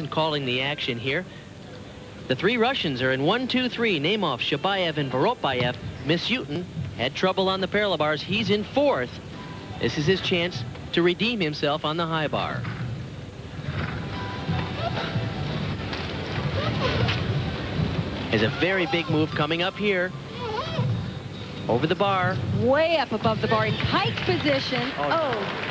calling the action here. The three Russians are in 1, 2, 3. Nemov, Shabayev, and Voropayev. Misyutin had trouble on the parallel bars. He's in 4th. This is his chance to redeem himself on the high bar. There's a very big move coming up here. Over the bar. Way up above the bar in kite position. Oh.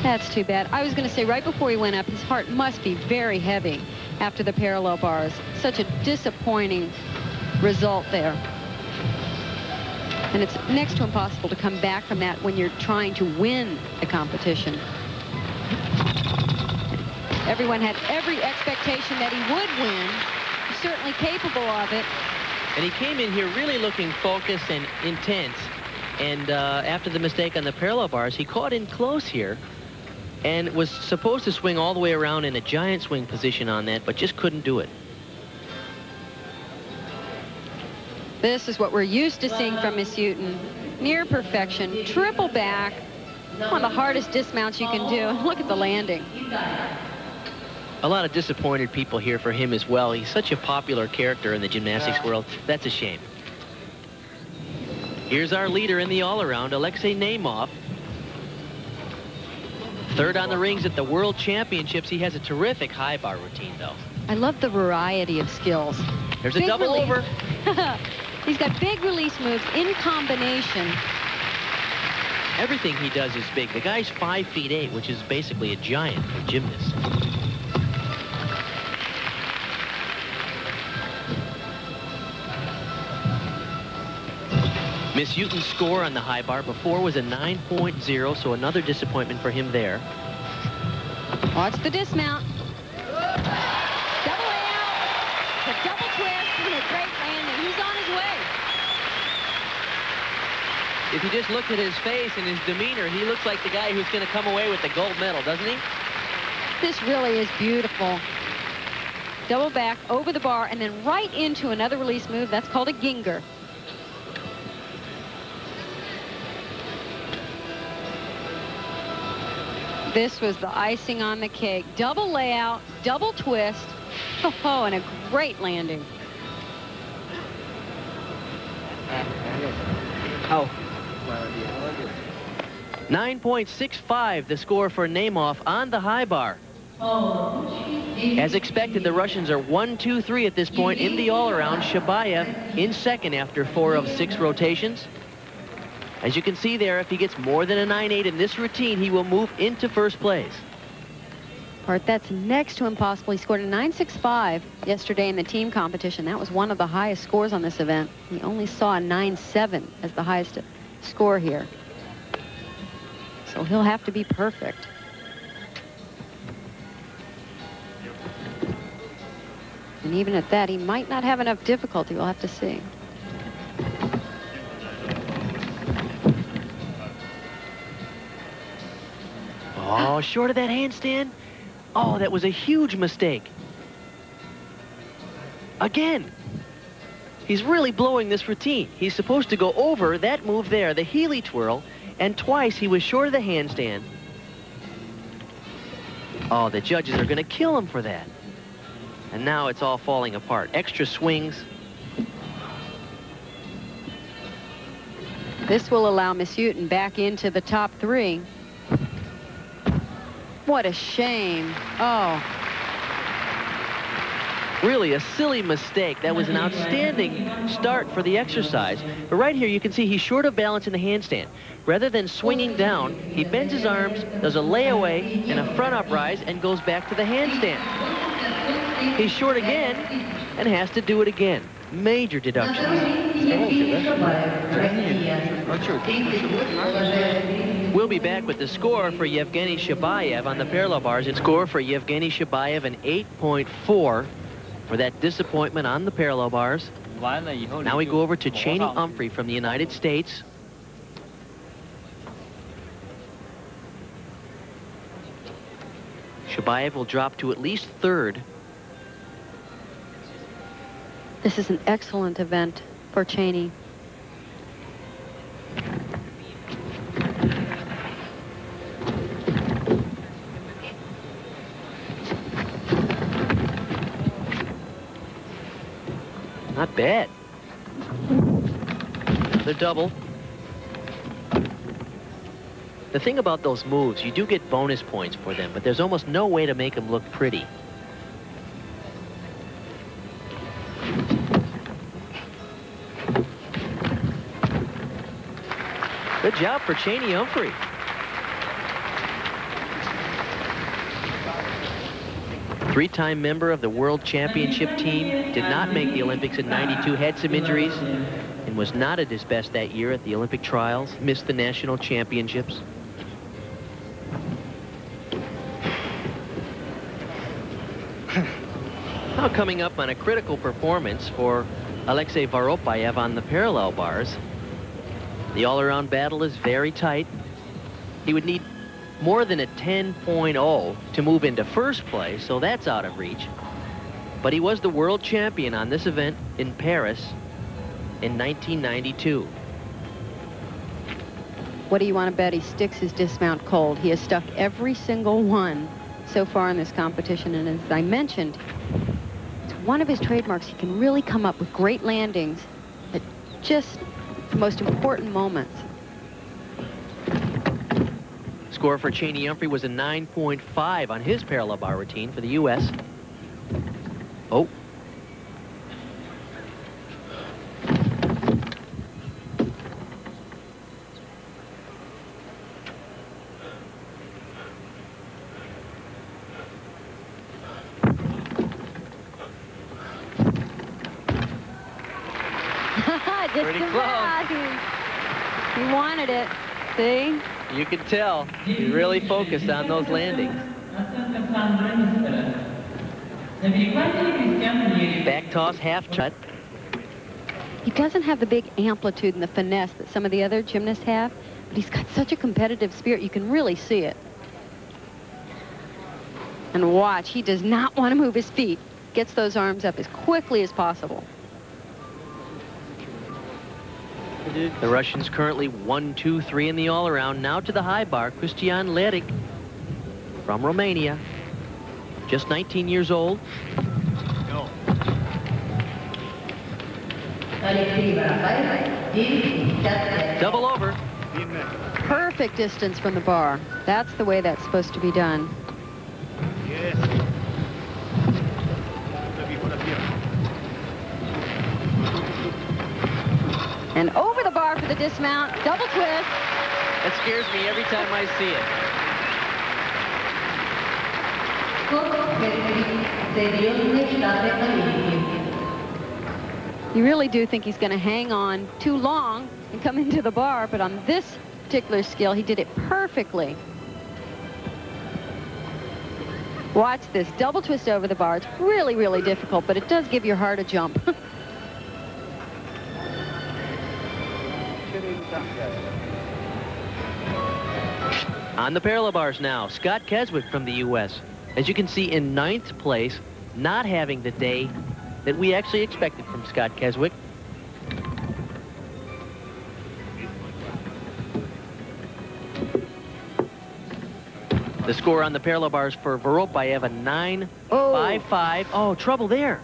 That's too bad. I was going to say right before he went up, his heart must be very heavy after the parallel bars. Such a disappointing result there. And it's next to impossible to come back from that when you're trying to win the competition. Everyone had every expectation that he would win. He's certainly capable of it. And he came in here really looking focused and intense. And after the mistake on the parallel bars, he caught in close here and was supposed to swing all the way around in a giant swing position on that, but just couldn't do it. This is what we're used to seeing from Misyutin. Near perfection, triple back, one of the hardest dismounts you can do. And look at the landing. A lot of disappointed people here for him as well. He's such a popular character in the gymnastics world. That's a shame. Here's our leader in the all-around, Alexei Nemov. 3rd on the rings at the World Championships. He has a terrific high bar routine, though. I love the variety of skills. There's a double over. He's got big release moves in combination. Everything he does is big. The guy's 5'8", which is basically a giant for gymnasts. Misyutin's score on the high bar before was a 9.0, so another disappointment for him there. Watch the dismount. Double layout, the double twist, and a great landing. He's on his way. If you just looked at his face and his demeanor, he looks like the guy who's going to come away with the gold medal, doesn't he? This really is beautiful. Double back over the bar and then right into another release move. That's called a ginger. This was the icing on the cake. Double layout, double twist. Oh, and a great landing. 9.65 the score for Nemov on the high bar. As expected, the Russians are 1, 2, 3 at this point in the all-around. Shabayev in 2nd after 4 of 6 rotations. As you can see there, if he gets more than a 9.8 in this routine, he will move into 1st place. Art, that's next to impossible. He scored a 9.65 yesterday in the team competition. That was one of the highest scores on this event. He only saw a 9.7 as the highest score here. So he'll have to be perfect. And even at that, he might not have enough difficulty. We'll have to see. Oh, short of that handstand. Oh, that was a huge mistake. Again. He's really blowing this routine. He's supposed to go over that move there, the Healy twirl, and twice he was short of the handstand. Oh, the judges are going to kill him for that. And now it's all falling apart. Extra swings. This will allow Misyutin back into the top 3. What a shame. Oh. Really a silly mistake. That was an outstanding start for the exercise. But right here, you can see he's short of balance in the handstand. Rather than swinging down, he bends his arms, does a layaway and a front uprise, and goes back to the handstand. He's short again and has to do it again. Major deductions. We'll be back with the score for Yevgeny Shabayev on the parallel bars. Its score for Yevgeny Shabayev, an 8.4 for that disappointment on the parallel bars. Now we go over to Cheney Humphrey from the United States. Shabayev will drop to at least 3rd. This is an excellent event for Cheney. Not bad. Another double. The thing about those moves, you do get bonus points for them, but there's almost no way to make them look pretty. Good job for Cheney Humphrey. Three-time member of the World Championship team, did not make the Olympics in '92, had some injuries, and was not at his best that year at the Olympic trials, missed the national championships. Now coming up on a critical performance for Alexei Voropayev on the parallel bars. The all-around battle is very tight. He would need more than a 10.0 to move into first place, so that's out of reach. But he was the world champion on this event in Paris in 1992. What do you want to bet he sticks his dismount cold? He has stuck every single one so far in this competition, and as I mentioned, it's one of his trademarks. He can really come up with great landings at just the most important moments. Score for Cheney Humphrey was a 9.5 on his parallel bar routine for the U.S. Oh. Pretty close. He wanted it. See? You can tell he really focused on those landings. Back toss, half cut. He doesn't have the big amplitude and the finesse that some of the other gymnasts have, but he's got such a competitive spirit. You can really see it. And watch, he does not want to move his feet. Gets those arms up as quickly as possible. The Russians currently 1, 2, 3 in the all-around. Now to the high bar, Cristian Leric from Romania, just 19 years old. No. Double over. Perfect distance from the bar. That's the way that's supposed to be done. Yes. And over the bar for the dismount, double twist. That scares me every time I see it. You really do think he's going to hang on too long and come into the bar, but on this particular skill, he did it perfectly. Watch this, double twist over the bar. It's really, really difficult, but it does give your heart a jump. On the parallel bars now, Scott Keswick from the U.S. As you can see, in 9th place, not having the day that we actually expected from Scott Keswick. The score on the parallel bars for Voropayev, a 9.55. Oh, trouble there.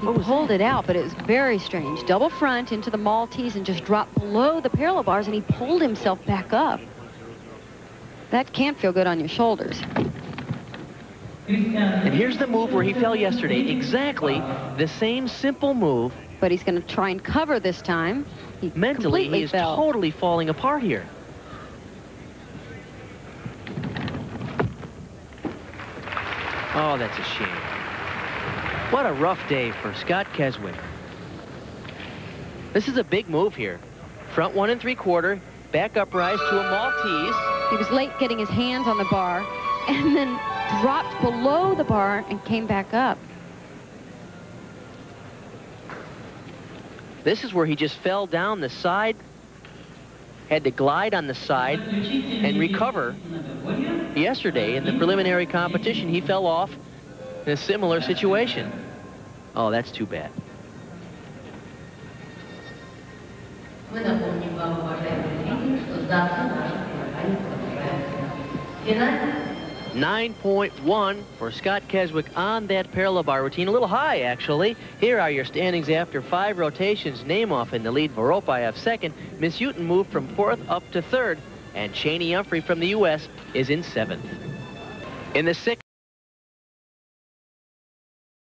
He pulled it out, but it was very strange. Double front into the Maltese and just dropped below the parallel bars, and he pulled himself back up. That can't feel good on your shoulders. And here's the move where he fell yesterday. Exactly the same simple move. But he's going to try and cover this time. He mentally, he is totally falling apart here. Oh, that's a shame. What a rough day for Scott Keswick. This is a big move here. Front 1 3/4, back uprise to a Maltese. He was late getting his hands on the bar and then dropped below the bar and came back up. This is where he just fell down the side, had to glide on the side and recover. Yesterday in the preliminary competition, he fell off in a similar situation. Oh, that's too bad. 9.1 for Scott Keswick on that parallel bar routine. A little high, actually. Here are your standings after 5 rotations. Namath in the lead, Voropayev second. Miss Houghton moved from 4th up to 3rd. And Cheney Humphrey from the U.S. is in 7th. In the 6th.